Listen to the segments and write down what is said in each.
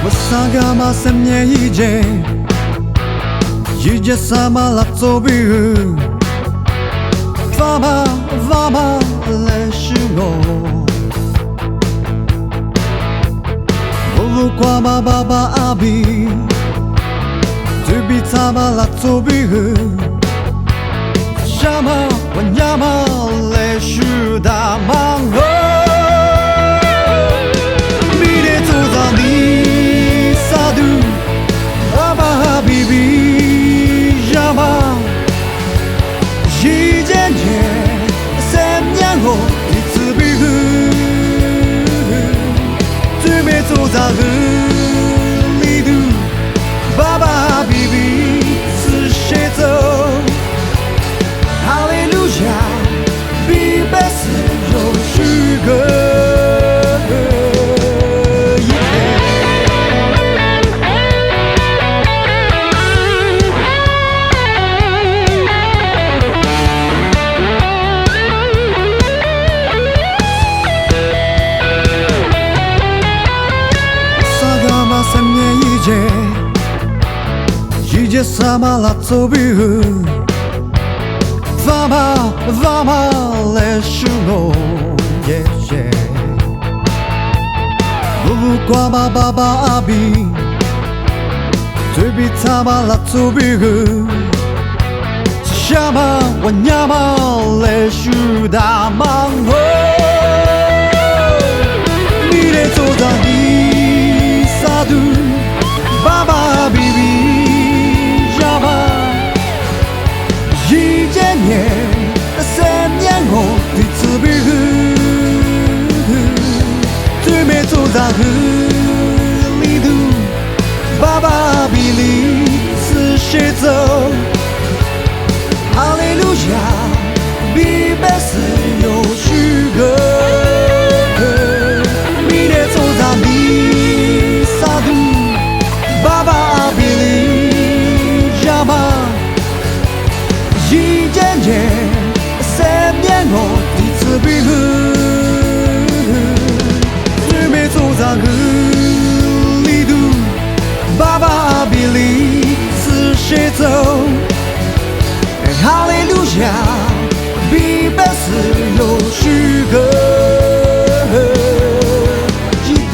Wasagama semnie idzie sama latsobiu Wama leshuno Kwama baba abi Tubi tama latsobiu Shama wanyama leshu da mango Mire toda ni sadu Baba bibi jama Jijenje semnyango itsubiu 走在河里头，爸爸比比是谁走？哈利路亚，比百世有许个。Idzie sama latsobiu Wama leshuno Kwama baba abi Tubi tama latsobiu Shama wanyama leshu da mango Mire toda ni sadu Baba bibi一见年，三年后的次比对面走在河里头，爸爸比你是谁走？哈利路亚，比百世有许个。明天走在你萨杜，爸爸比你亚马。 一件件三年后的次比对面走在河里头，爸爸比你是谁走？哈利路亚，比百世有许个一天。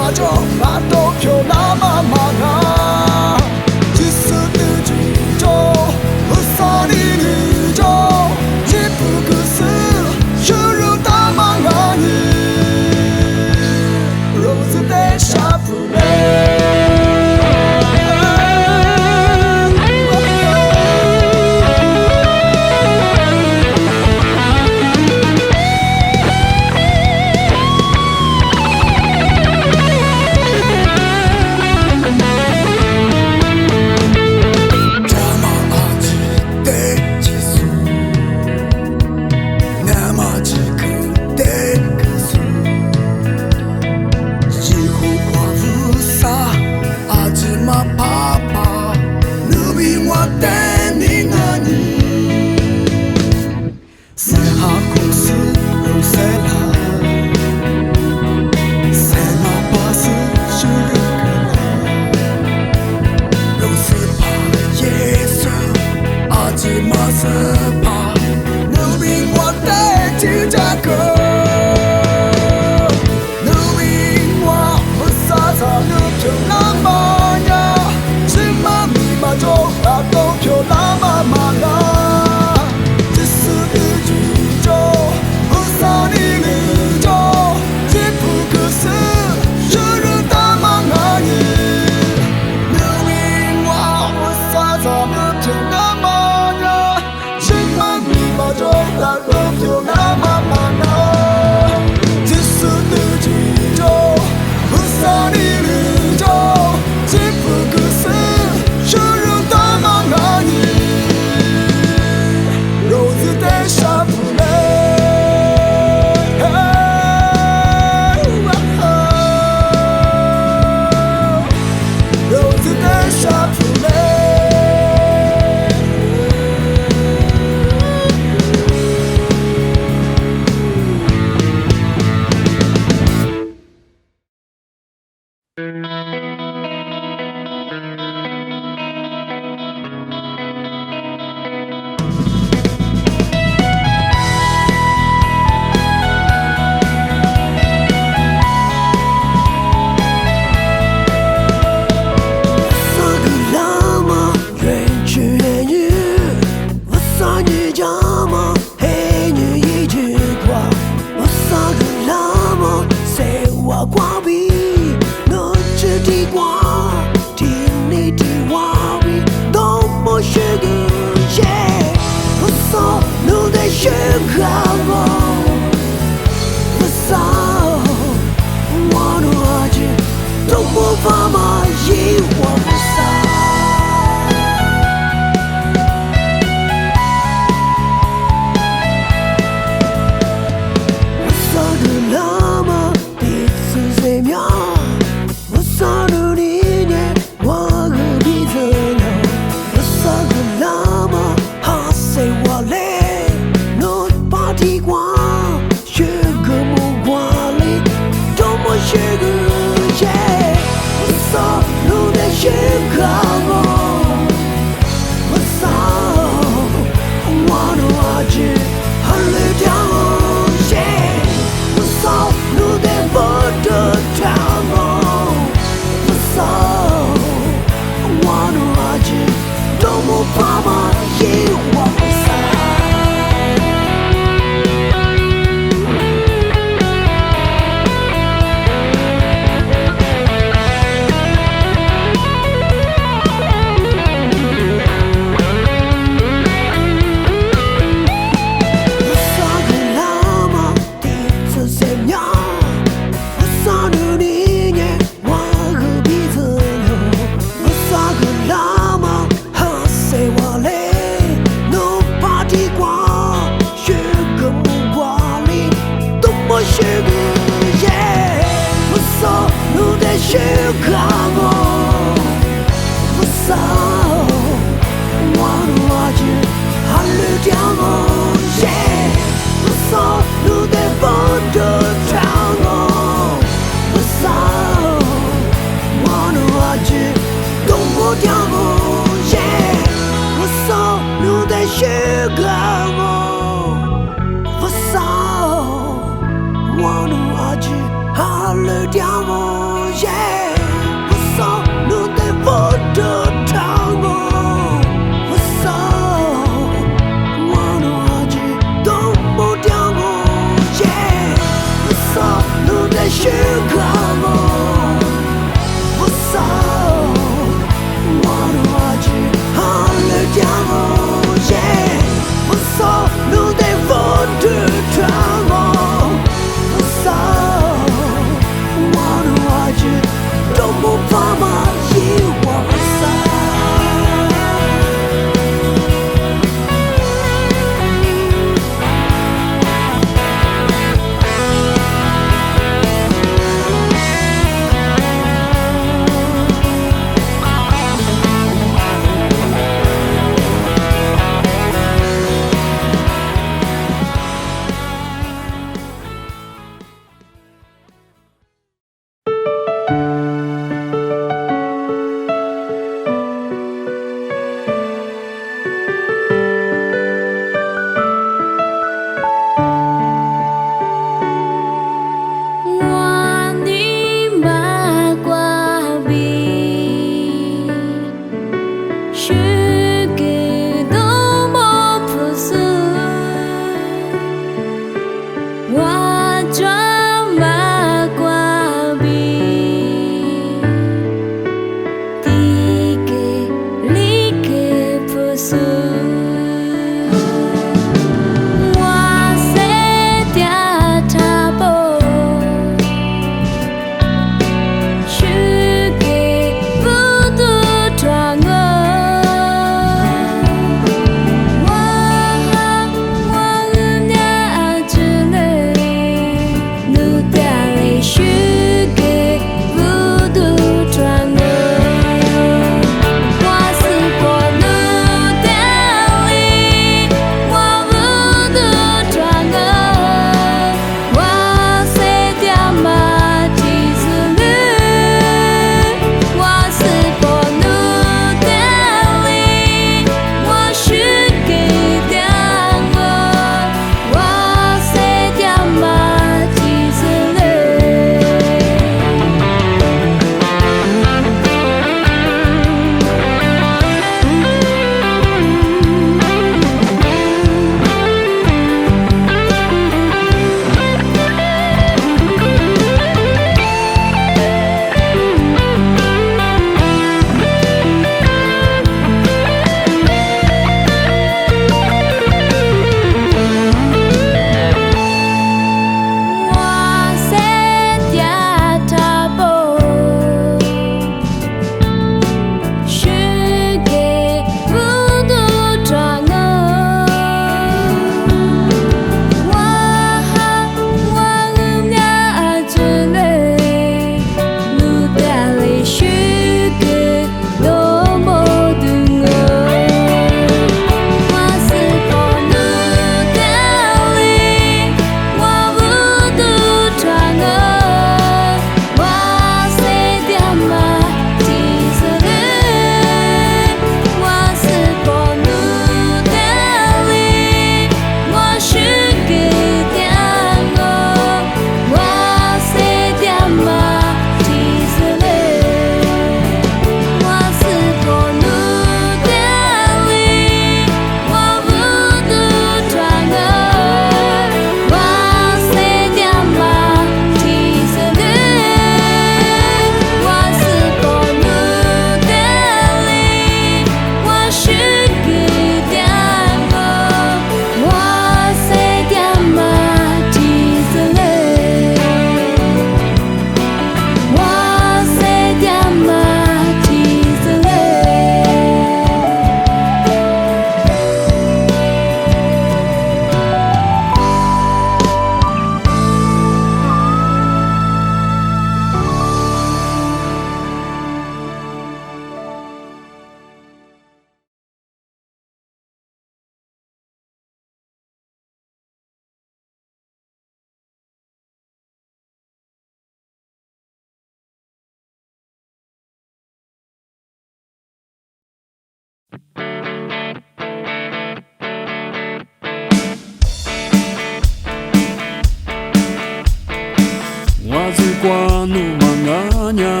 와즈과 누망하냐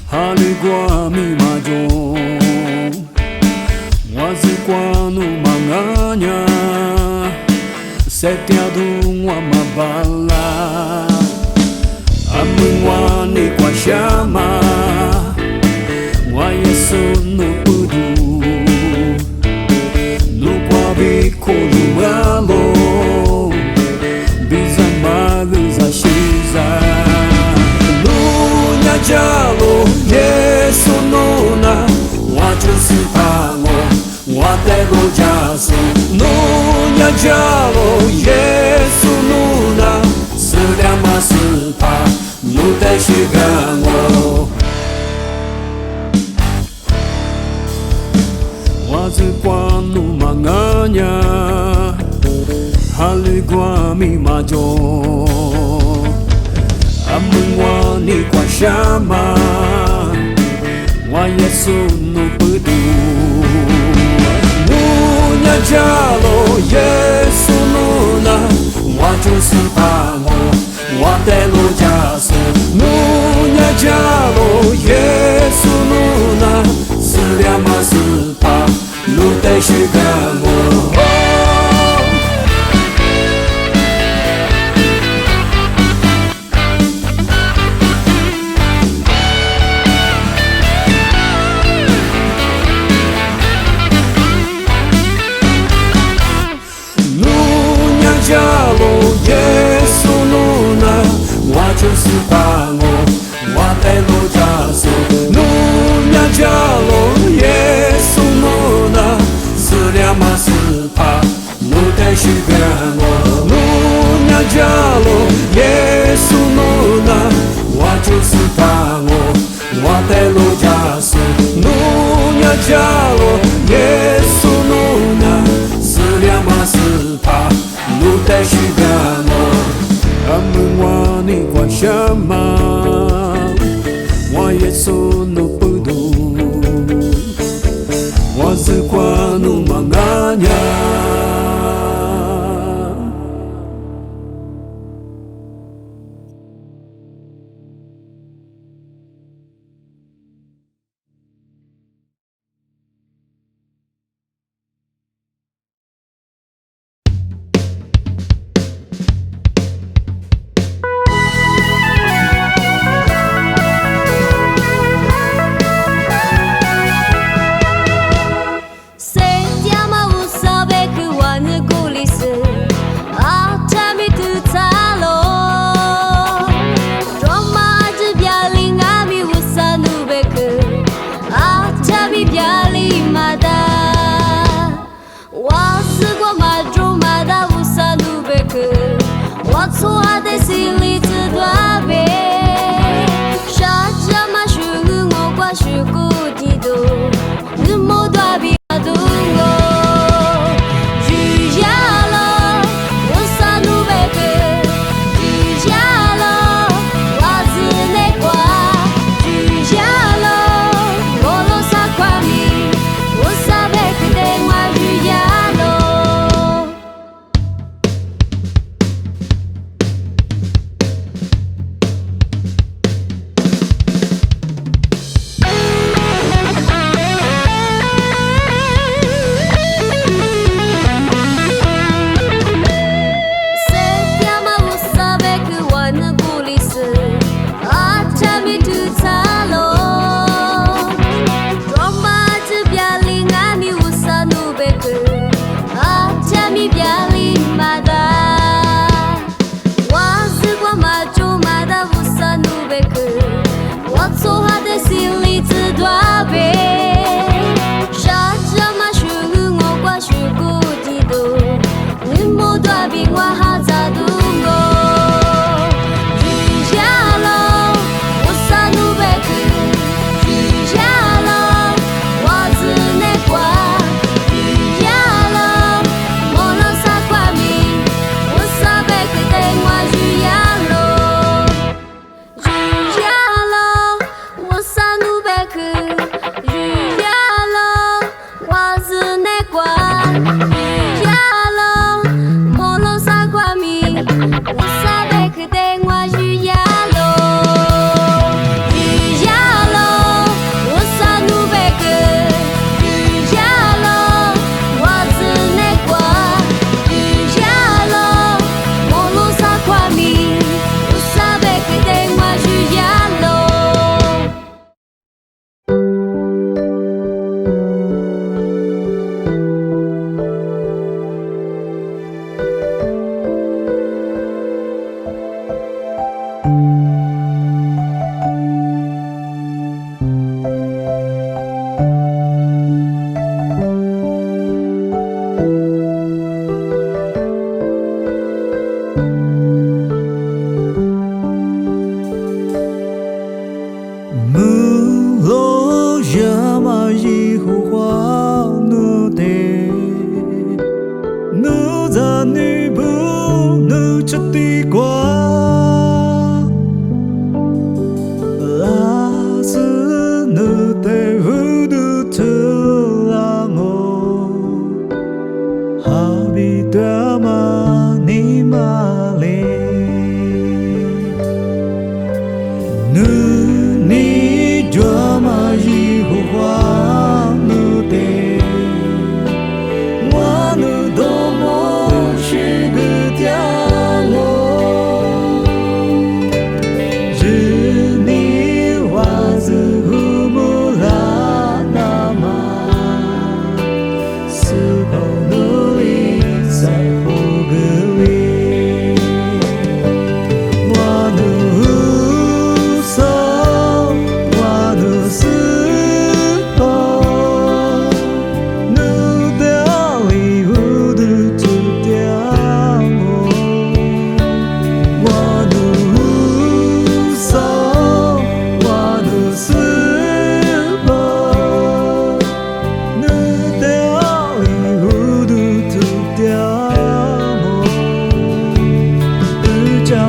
하늘과 미마죠 와즈과 누망하냐 세태아둥와 마발라 아문와 니과 샤마 와 예수 누푸두 누과 비코 누말로 Jalo Yesu nuna Wajusi pango Watego jasu Nunya jalo Yesu nuna Sedama sepa Nute shigango Wazikwa numanganya Haligwa mimajo Amungwa ni kwa shama Wa Yesu nupudu Nunya jalo Yesu nuna Wajusi pango Watelo jasu Nunya jalo Yesu nuna Seliama sepa Nute shigango Jalo Yesu nuna Wajusi pango Watelo jasu Nunya jalo Yesu nuna Seliama sepa Nute shigango Nunya jalo Yesu nuna Wajusi pango Watelo jasu Nunya jalo Yesu nuna Seliama sepa Nute shigango Amungwa ni kwa shama Wa Yesu nupudu Wazikwa numanganya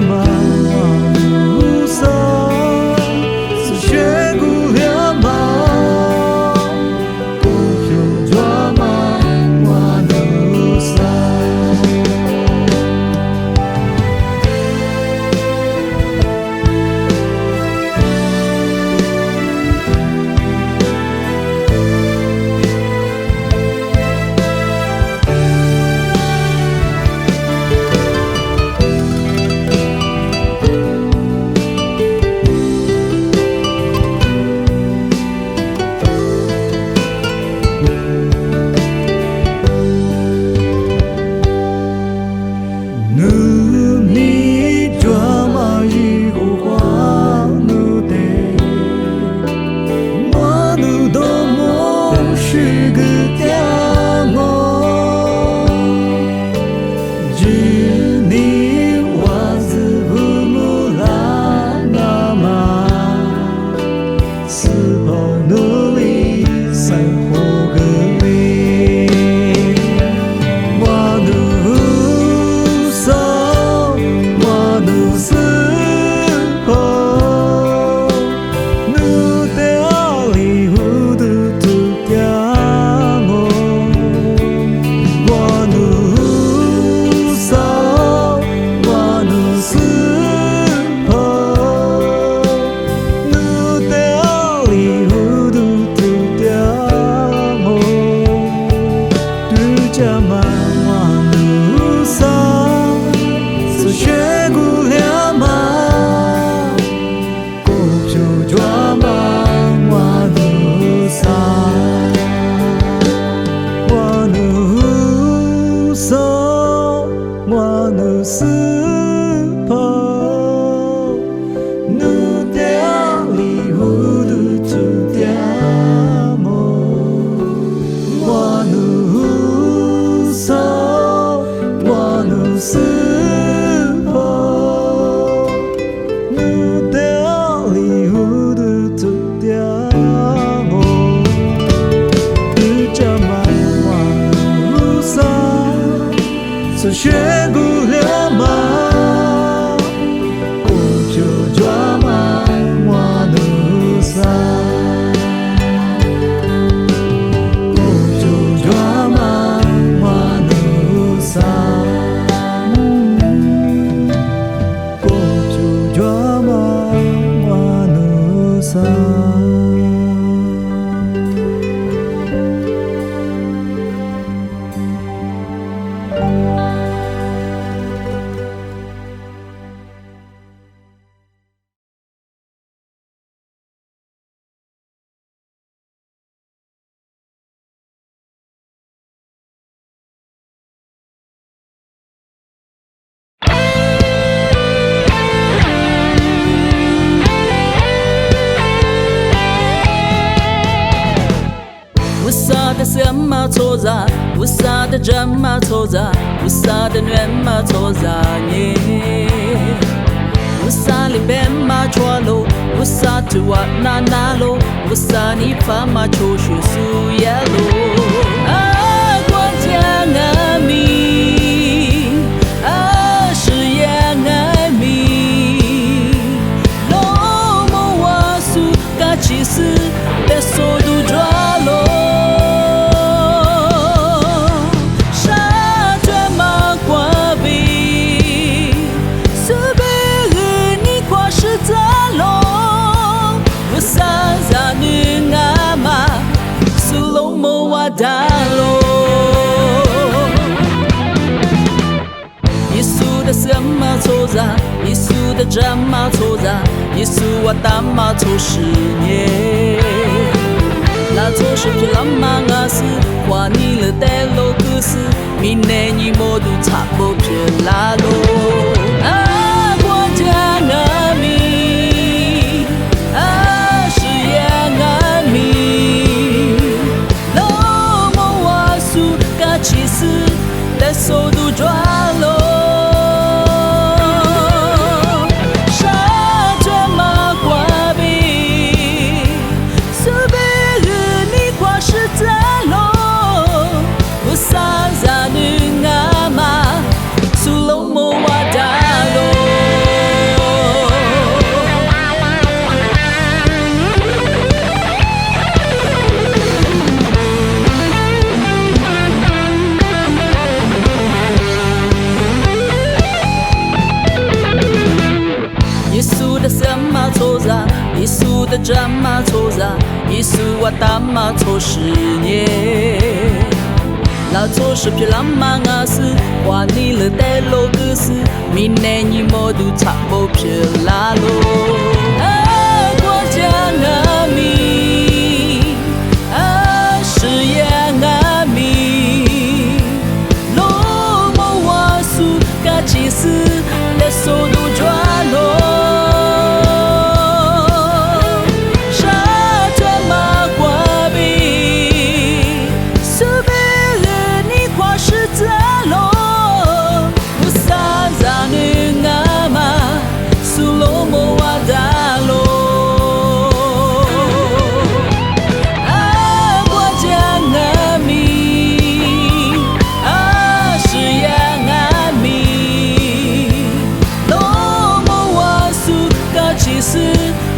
嘛路上，是雪姑娘嘛，不就抓嘛我路上。雪姑娘嘛，不就抓嘛我路上，不就抓嘛我路上，不就抓嘛我路上。什么错杂？为啥的这么错杂？为啥的那么错杂呢？为啥里边嘛错路？为啥就我那路？为啥你怕嘛出去输也路？啊，国家爱民，啊，事业爱民，老母我苏嘎其实别说都抓路。什么错杂？耶稣的这么错杂？耶稣我大马错10年，那错是不浪漫啊是，话你了带路可是，明年你莫都差不多拉路啊，国家爱民啊，事业爱民，老母我苏嘎其实在手都抓路。Sa za nu nga ma sulong mo wada 的战马抽杀，耶稣我打马抽10年。那抽是皮浪马阿斯，话你了带路个是，明年你莫都差不皮拉路。啊，国家阿米，啊，誓言阿米，罗摩瓦苏嘎吉斯，来速度抓罗。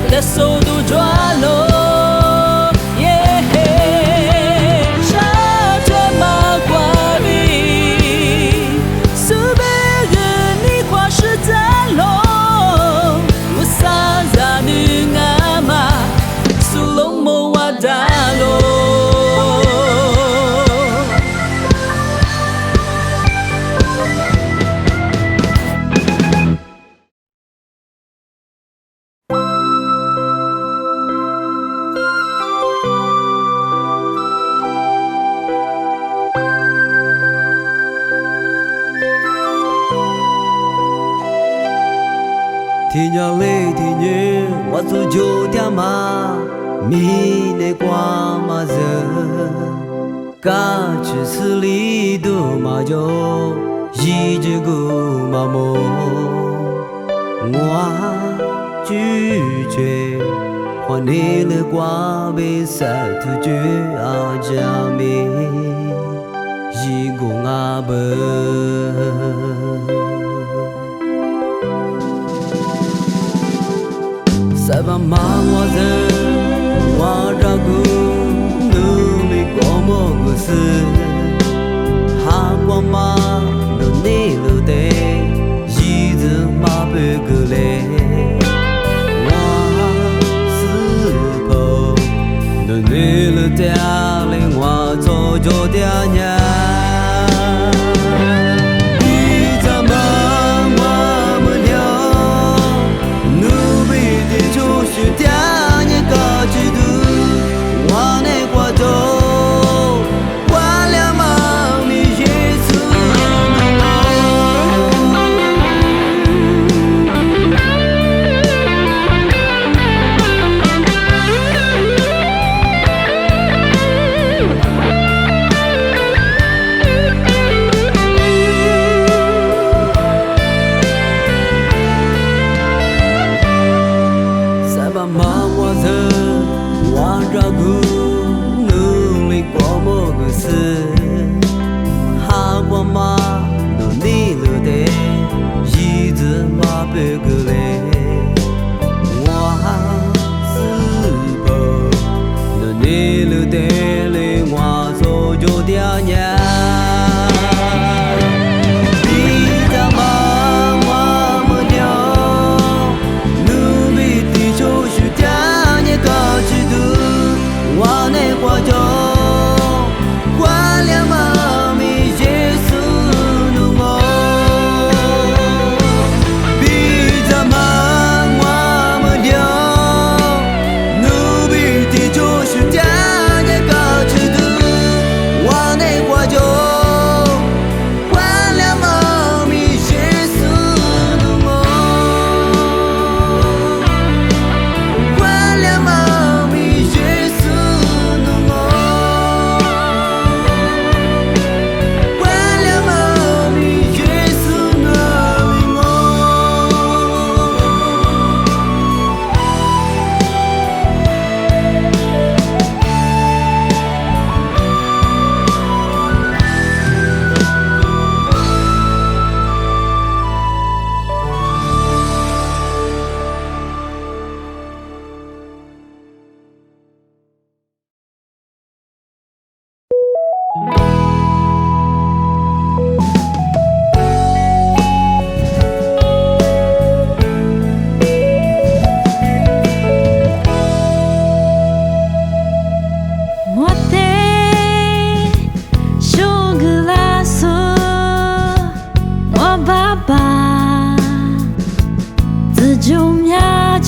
的速度抓落，沙特马瓜比，苏贝尔尼花是在落，乌萨扎女阿玛，苏隆莫瓦达罗。天涯泪天月，我走就点嘛，米内瓜嘛子，嘎去死里都嘛就一只狗嘛么，我拒绝，换你的瓜被晒土绝啊家米，一公阿伯。塞巴马我的我扎古努米过莫个斯，哈过马努尼鲁得，一直马贝个嘞，我是否努尼鲁得令我做就点呀？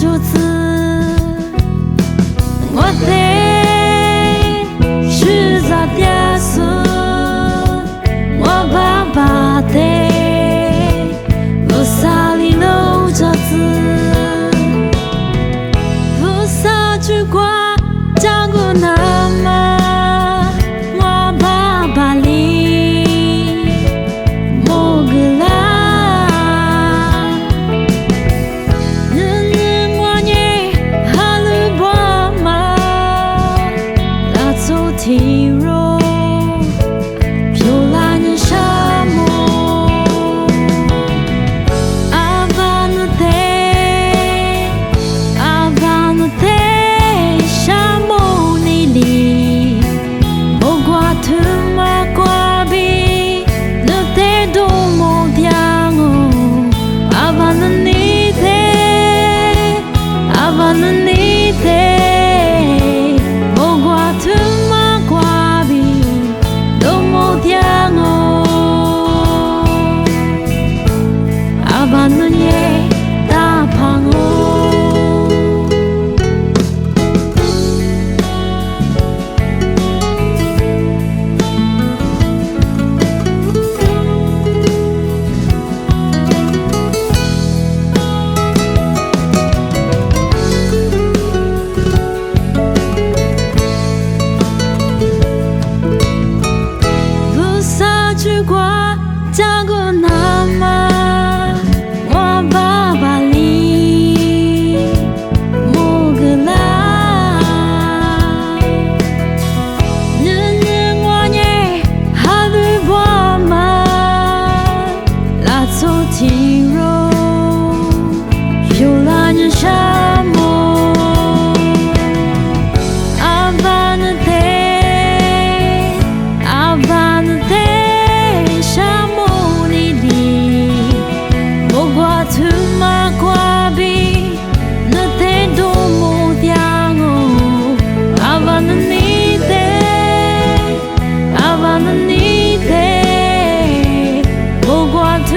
主子，我得是在点数，我爸爸的路上里路着子，菩萨去过江古那么，我爸爸里莫个啦。体弱，飘来人沙漠。阿巴努德，阿巴努德，沙漠里里，莫挂土马挂比，努德多莫掉哦。阿巴努尼德，阿巴努尼德，莫挂土。Abanunye dapango Busa chukwa jago nama体弱，飘来人沙漠。阿巴努德，阿巴努德，沙漠里里，莫挂土马挂比，努德多莫掉哦。阿巴努尼德，阿巴努尼德，莫挂土。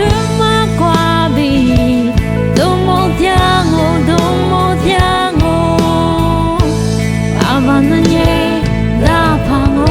Abanunye dapango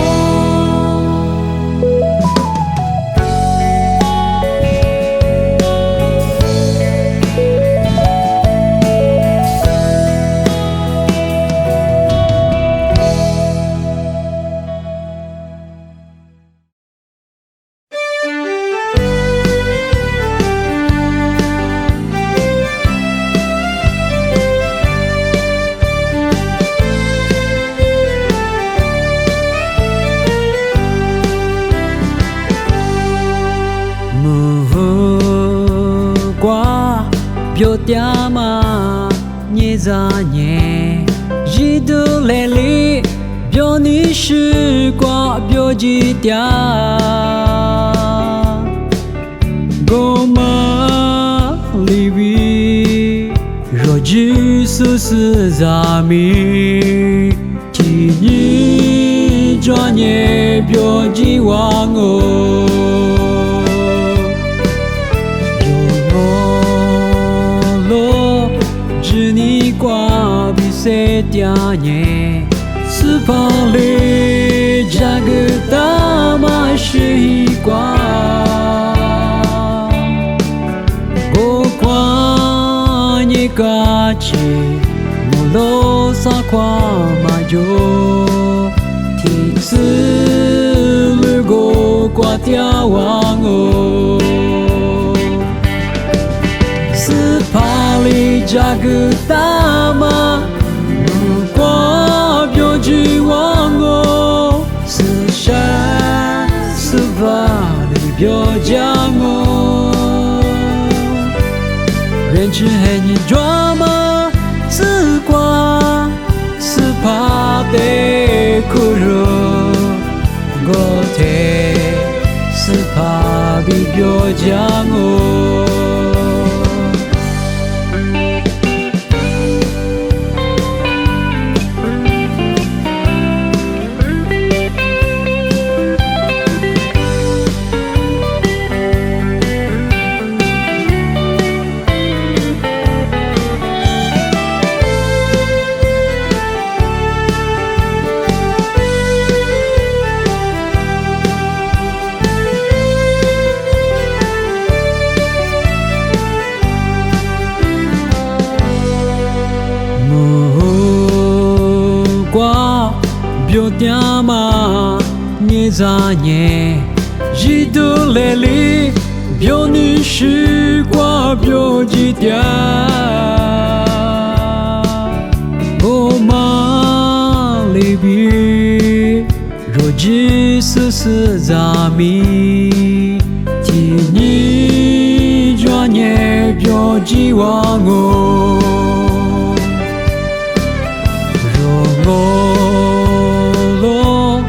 Biểu tia mà nhẹ ra nhẹ, chỉ đủ lệ lý, biểu ní sự qua biểu chỉ tia, gõ mà li bi, rồi chỉ sự sự ra mi, chỉ nhị cho nhẹ biểu chỉ hoàng ô. Qua bị xe tia nhẹ, sự phang lệ cha cứ ta mà suy qua, go qua nhẹ cả chỉ một lô xa qua mà vô, thì sự lư go qua tia hoàng ô. Pali jagutama qua biểu chỉ hoàng ô sự sáng sự vàng biểu giang ô人只黑你 drama 事qua sự pa de kuro go te sự pa bị biểu giang ô 表爹妈你咋年，一度来里表你时光表几点，我妈里边若只是咱们。你转眼表记忘我，若我落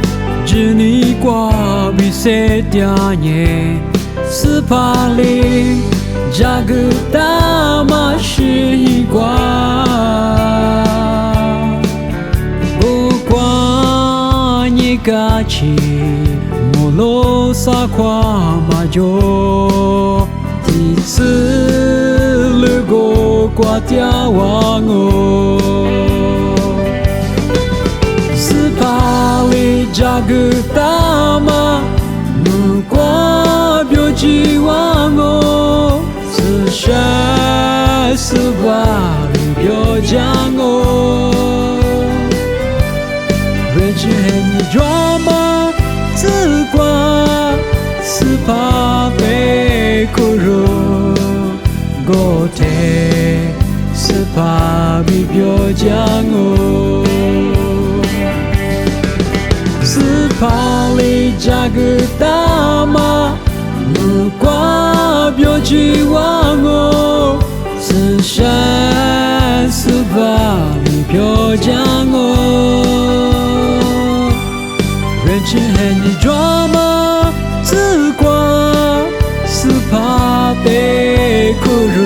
只你挂比谁点年，是怕里这个大马是一挂，不管你个起。罗萨夸马jo，第一次路过瓜掉忘我，是怕里这个大马，不瓜表记忘我，是谁是把里表讲我，为只你抓马。自挂是怕被苦肉，我天是怕被表讲我，是怕里这个大马，不挂表记忘我，是谁是怕被表讲我。人情恨你抓马，自挂是怕被苦肉，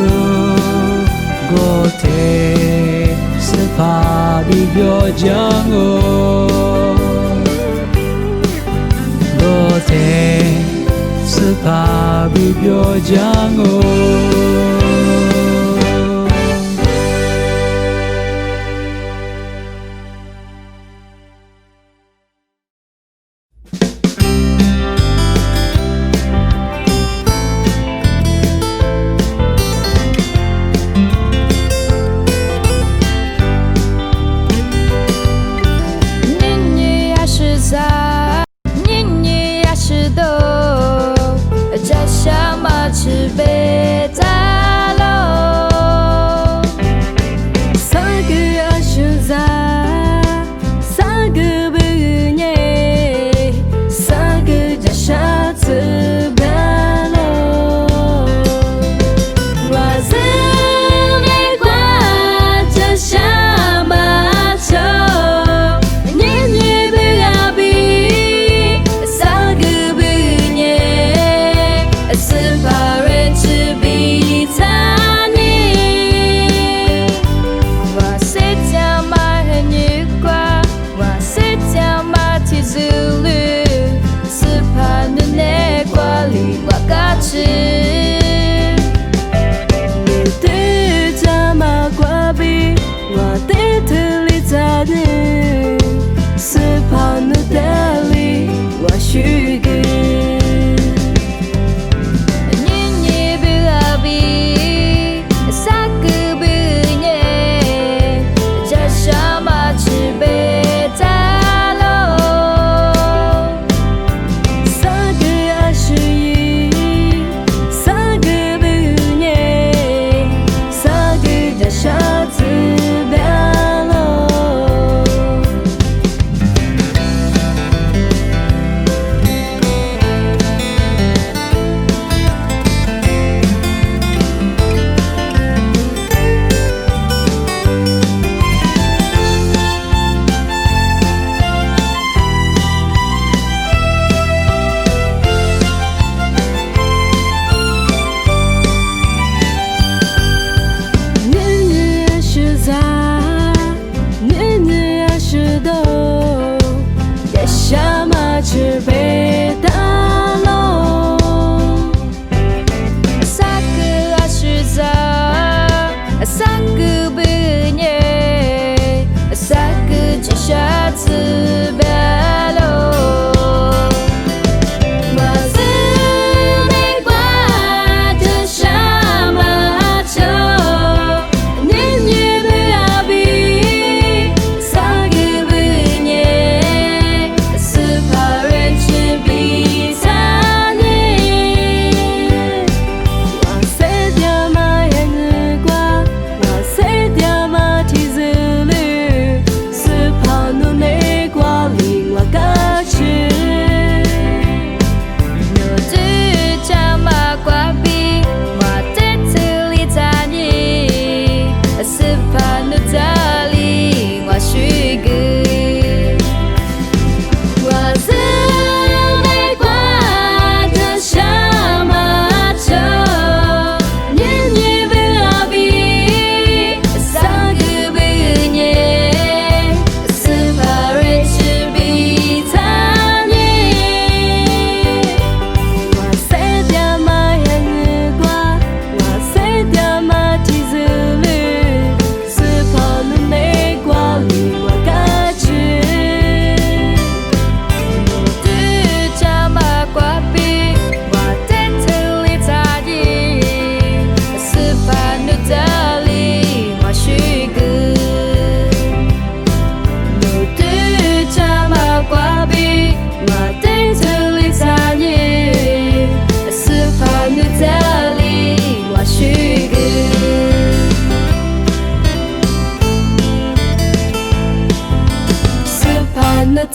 我天是怕被表讲我，我天是怕被表讲我。这什么慈悲在了？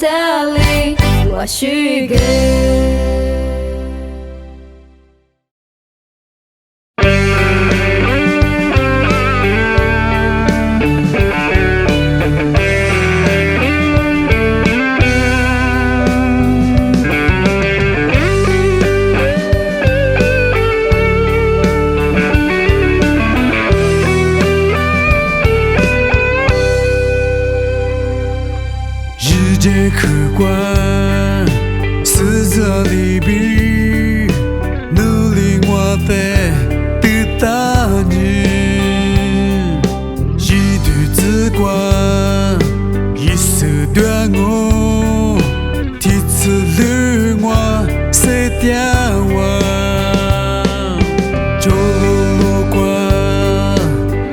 这里，我许给。日渐客观，四则里比，努力我的得到你，一对之光，一丝断我，第次绿我，谁掉我？走路过，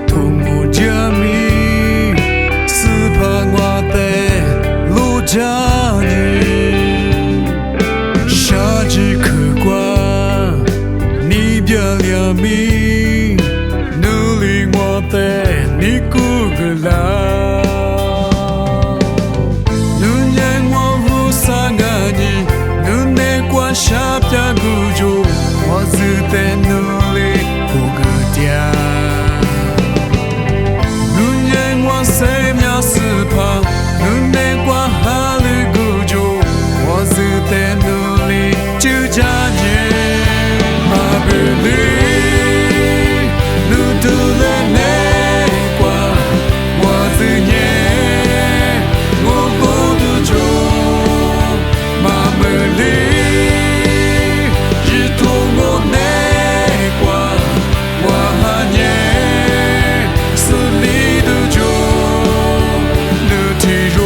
痛苦着迷，是怕我的。家你夏季客观，你别了迷，努力我的你顾个啦。努年我无啥个你，努年过下边顾住，我只得努力过个家。努年我谁秒是怕，努年过。在努力就加减，马不离，路途了内挂，我自念，我不独住，马不离，日头我内挂，我还念，是你独住，路体如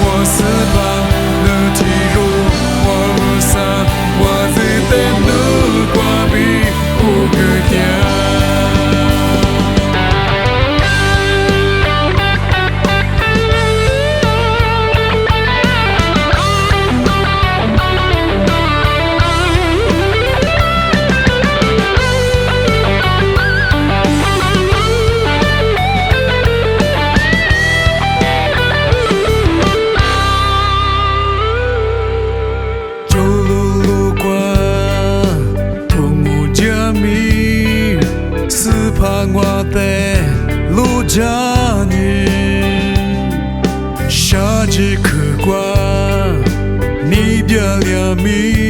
我是吧，路体如。我只等路过比不个天。怕我的路家你，夏季客观，你别了迷。